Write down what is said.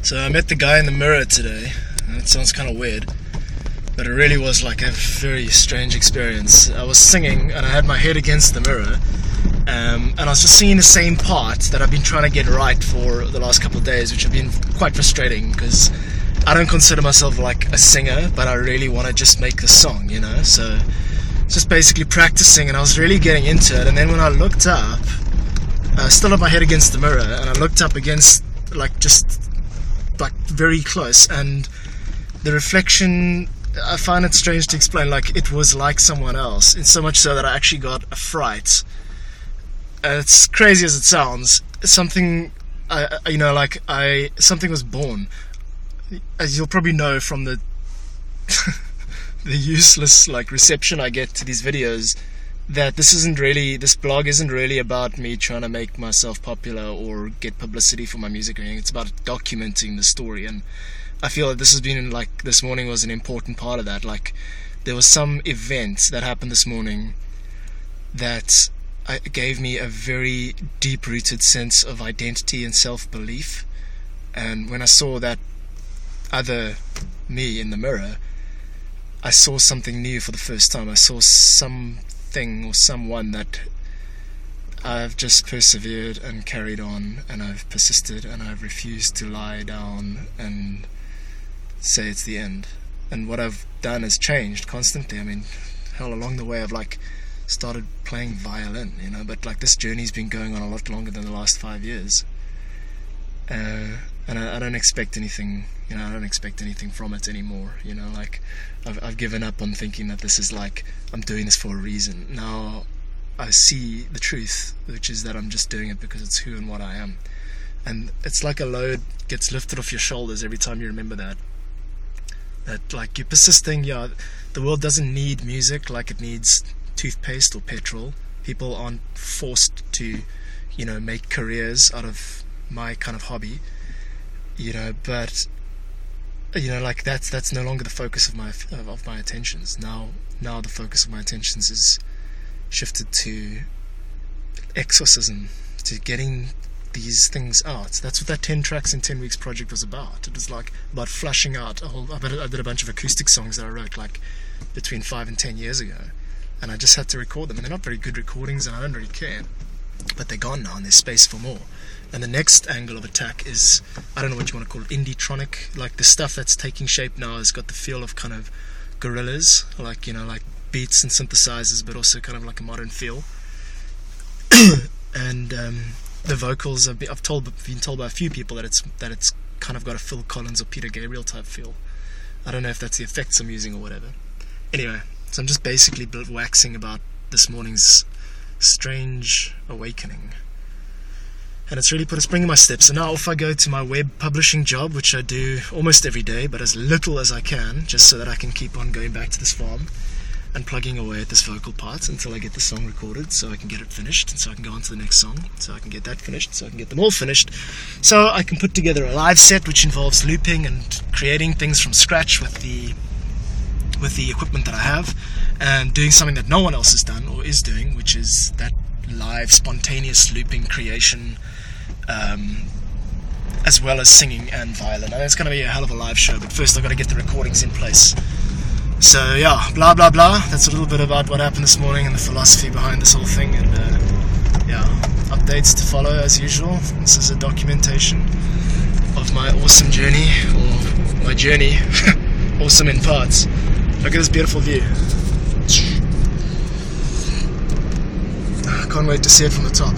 So I met the guy in the mirror today. It sounds kind of weird, but it really was like a very strange experience. I was singing and I had my head against the mirror, and I was just singing the same part that I've been trying to get right for the last couple of days, which have been quite frustrating because I don't consider myself like a singer, but I really want to just make the song, you know. So just basically practicing, and I was really getting into it. And then when I looked up, I still had my head against the mirror, and I looked up against just very close, and the reflection, I find it strange to explain, like it was like someone else, in so much so that I actually got a fright. It's crazy as it sounds. Something something was born, as you'll probably know from the the useless reception I get to these videos, that this blog isn't really about me trying to make myself popular or get publicity for my music or anything. It's about documenting the story, and I feel that this has been this morning was an important part of that. There was some event that happened this morning that gave me a very deep-rooted sense of identity and self-belief, and when I saw that other me in the mirror, I saw something new for the first time. I saw something or someone that I've just persevered and carried on, and I've persisted, and I've refused to lie down and say it's the end. And what I've done has changed constantly. I mean, hell, along the way I've started playing violin, you know, but this journey's been going on a lot longer than the last 5 years, and I don't expect anything, you know. I don't expect anything from it anymore, you know. I've given up on thinking that this is I'm doing this for a reason. Now I see the truth, which is that I'm just doing it because it's who and what I am, and it's like a load gets lifted off your shoulders every time you remember that you're persisting. Yeah, the world doesn't need music like it needs toothpaste or petrol. People aren't forced to, you know, make careers out of my kind of hobby, you know, but you know, that's no longer the focus of my attentions. Now the focus of my attentions is shifted to exorcism, to getting these things out. That's what that 10 tracks in 10 weeks project was about. It was about flushing out I did a bunch of acoustic songs that I wrote between 5 and 10 years ago, and I just had to record them, and they're not very good recordings, and I don't really care, but they're gone now, and there's space for more. And the next angle of attack is, I don't know what you want to call it, indie-tronic. The stuff that's taking shape now has got the feel of kind of Gorillaz, beats and synthesizers, but also kind of like a modern feel. And the vocals, I've been told by a few people that it's kind of got a Phil Collins or Peter Gabriel type feel. I don't know if that's the effects I'm using or whatever. Anyway, so I'm just basically waxing about this morning's strange awakening, and it's really put a spring in my step. So now off I go to my web publishing job, which I do almost every day, but as little as I can, just so that I can keep on going back to this farm and plugging away at this vocal part until I get the song recorded, so I can get it finished, and so I can go on to the next song, so I can get that finished, so I can get them all finished, so I can put together a live set which involves looping and creating things from scratch with the equipment that I have, and doing something that no one else has done or is doing, which is that live spontaneous looping creation, as well as singing and violin. And it's going to be a hell of a live show, but first I've got to get the recordings in place. So yeah, blah blah blah, that's a little bit about what happened this morning and the philosophy behind this whole thing, and updates to follow as usual. This is a documentation of my awesome journey, or my journey awesome in parts. Look at this beautiful view. I can't wait to see it from the top.